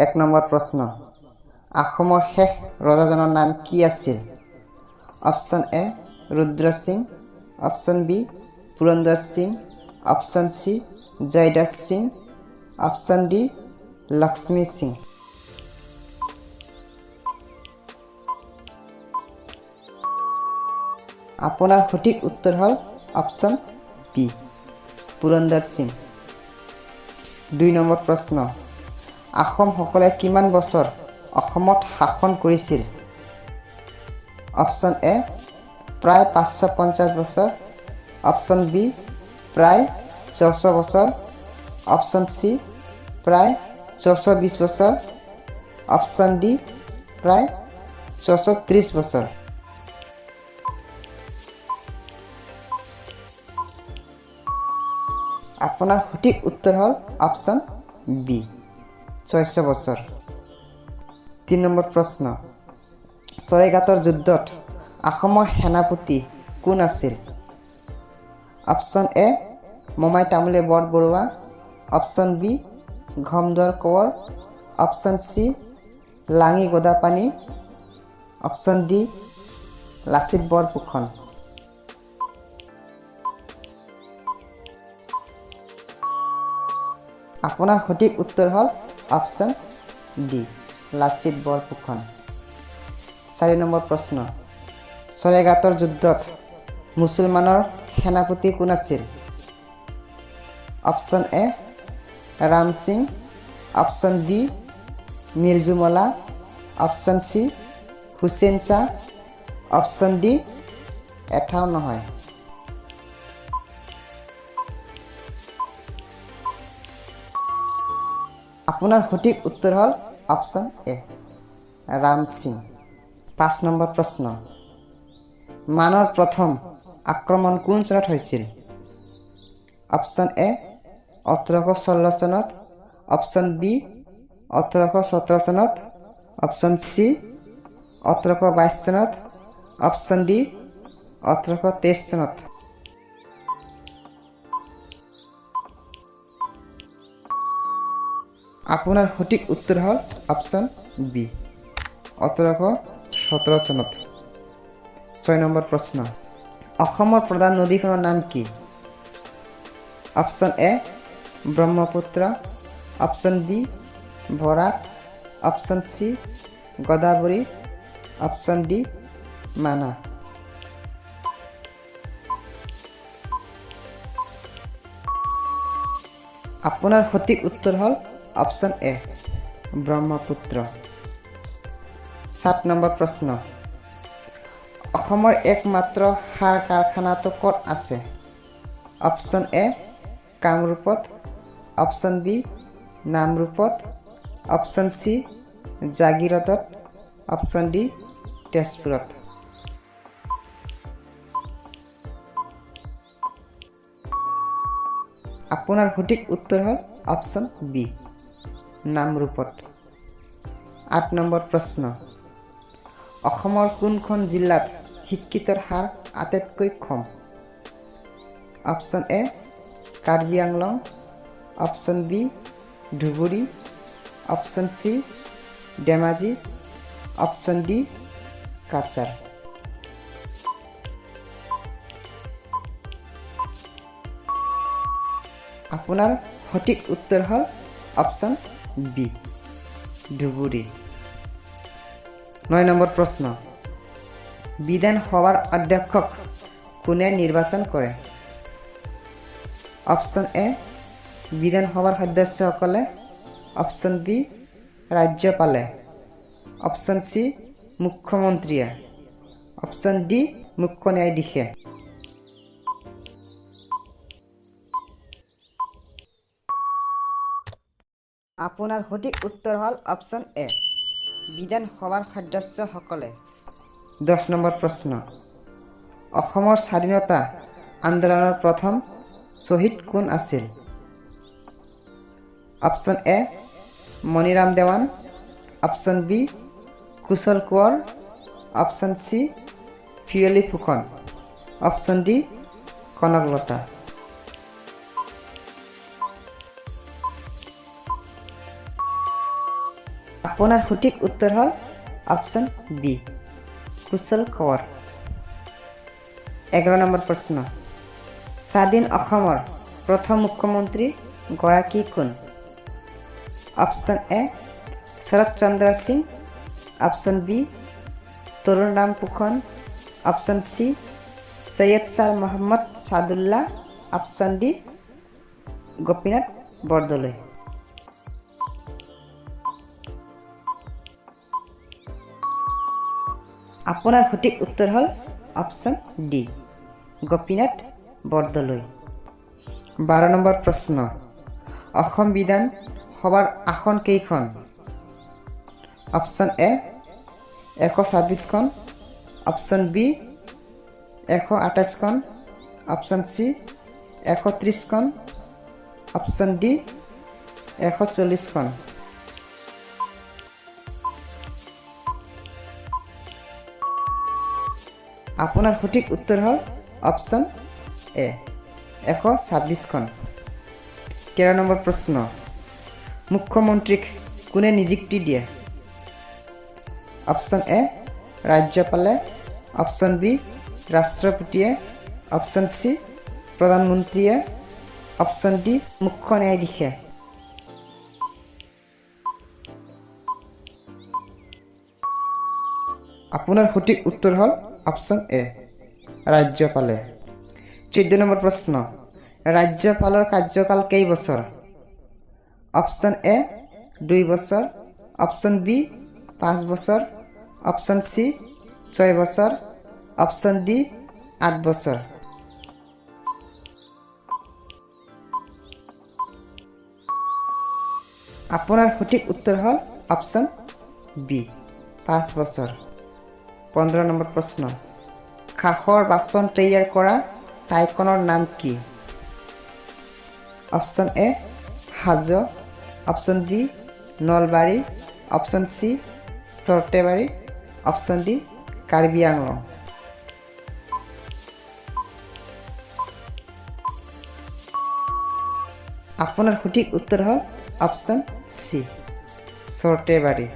1 number প্ৰশ্ন আহোমৰ শেষ ৰজাজনৰ নাম কি আছিল option A Rudra Singh option B Purandar Singh option C Jaydas Singh option D Lakshmi Singh আপোনাৰ সঠিক উত্তৰ হ'ল option B Purandar Singh 2 number প্ৰশ্ন আহোমসকলে কিমান বছৰ অসমত শাসন কৰিছিল অপচন এ প্ৰায় 550 বছৰ অপচন বি প্ৰায় 400 বছৰ অপচন সি প্ৰায় 420 বছৰ অপচন ডি প্ৰায় 430 বছৰ আপোনাৰ সঠিক উত্তৰ হ'ল অপচন বি 600 বছৰ 3 নম্বৰ প্ৰশ্ন ছয়গাঁতৰ যুদ্ধত আহোমৰ সেনাপতি কোন আছিল option A Momai Tamuli Borbarua option B Ghamdwar Konwar option C Langi Gadapani option D Lachit Borphukan আপোনাৰ সঠিক উত্তৰ হ'ল option D Lachit Borphukan 4 number প্ৰশ্ন ছয়গাঁতৰ যুদ্ধত মুছলমানৰ সেনাপতি কোন আছিল option A Ram Singh option B Mir Jumla option C Hussain Shah option D এটাও নহয় আপোনাৰ সঠিক উত্তৰ হ'ল option A Ram Singh 5 number প্ৰশ্ন মানৰ প্ৰথম আক্ৰমণ কোন চনত হৈছিল অপচন এ 1816 চনত অপচন বি 1817 চনত অপচন সি 1822 চনত অপচন ডি 1823 চনত আপোনাৰ সঠিক উত্তৰ হ'ল অপচন বি 1817 চনত 6 নম্বৰ প্ৰশ্ন অসমৰ প্ৰধান নদীখনৰ নাম কি option A Brahmaputra option B Barak option C Godavari option D Mana আপোনাৰ সঠিক উত্তৰ হ'ল অপচন এ ব্ৰহ্মপুত্ৰ 7 নম্বৰ প্ৰশ্ন অসমৰ একমাত্ৰ সাৰ কাৰখানাটো ক'ত আছে অপচন এ কামৰূপত অপচন বি নামৰূপত অপচন সি জাগিৰোডত অপচন ডি তেজপুৰত আপোনাৰ সঠিক উত্তৰ হ'ল অপচন বি নামৰূপত 8 নম্বৰ প্ৰশ্ন অসমৰ কোনখন জিলাত শিক্ষিতৰ হাৰ আটাইতকৈ কম option A Karbi Anglong option B Dhubri option C Dhemaji option D Cachar আপোনাৰ সঠিক উত্তৰ হ'ল অপচন বি ধুবুৰী 9 নম্বৰ প্ৰশ্ন বিধানসভাৰ অধ্যক্ষক কোনে নিৰ্বাচন কৰে অপচন এ বিধানসভাৰ সদস্যসকলে অপচন বি ৰাজ্যপালে অপচন সি মুখ্যমন্ত্ৰীয়ে অপচন ডি মুখ্য ন্যায়াধীশে আপোনাৰ সঠিক উত্তৰ হ'ল অপচন এ বিধানসভাৰ সদস্যসকলে 10 নম্বৰ প্ৰশ্ন অসমৰ স্বাধীনতা আন্দোলনৰ প্ৰথম শ্বহীদ কোন আছিল option A Maniram Dewan option B Kushal Konwar option C Piyali Phukan option D Kanaklata আপোনাৰ সঠিক উত্তৰ হ'ল option B Kushal Konwar. 11 number প্ৰশ্ন, স্বাধীন অসমৰ প্ৰথম মুখ্যমন্ত্ৰী গৰাকী কোন? Option A Sarat Chandra Singh, option B Tarun Ram Phukan, option C Syed sir Muhammad Saadulla, option D Gopinath Bordoloi. আপোনাৰ সঠিক উত্তৰ হ'ল option D Gopinath Bordoloi. 12 number প্ৰশ্ন, অসম বিধান সভাৰ আসন কেইখন? অপশ্যন এ 126খন, অপশ্যন বি 128খন, অপশ্যন সি 130খন, অপশ্যন ডি 140খন। আপোনাৰ সঠিক উত্তৰ হ'ল অপশ্যন এ 126খন। 13 নম্বৰ প্ৰশ্ন, মুখ্যমন্ত্ৰীক কোনে নিযুক্তি দিয়ে? অপশ্যন এ ৰাজ্যপালে, অপশ্যন বি ৰাষ্ট্ৰপতিয়ে, অপশ্যন সি প্ৰধানমন্ত্ৰীয়ে, অপশ্যন ডি মুখ্য ন্যায়াধীশে। আপোনাৰ সঠিক উত্তৰ হ'ল অপশ্যন এ ৰাজ্যপালে। 14 নম্বৰ প্ৰশ্ন, ৰাজ্যপালৰ কাৰ্যকাল কেইবছৰ? অপশ্যন এ 2 বছৰ, অপশ্যন বি 5 বছৰ, অপশ্যন সি 6 বছৰ, অপশ্যন ডি 8 বছৰ। আপোনাৰ সঠিক উত্তৰ হ'ল অপশ্যন বি 5 বছৰ। 15 নম্বৰ প্ৰশ্ন, কাঁহৰ বাচন তৈয়াৰ কৰা ঠাইখনৰ নাম কি? অপশ্যন এ হাজ, অপশ্যন বি নলবাৰী, অপশ্যন সি চৰ্তেবাৰী, অপশ্যন ডি কাৰ্বি আংলং। আপোনাৰ সঠিক উত্তৰ হ'ল অপশ্যন সি চৰ্তেবাৰী।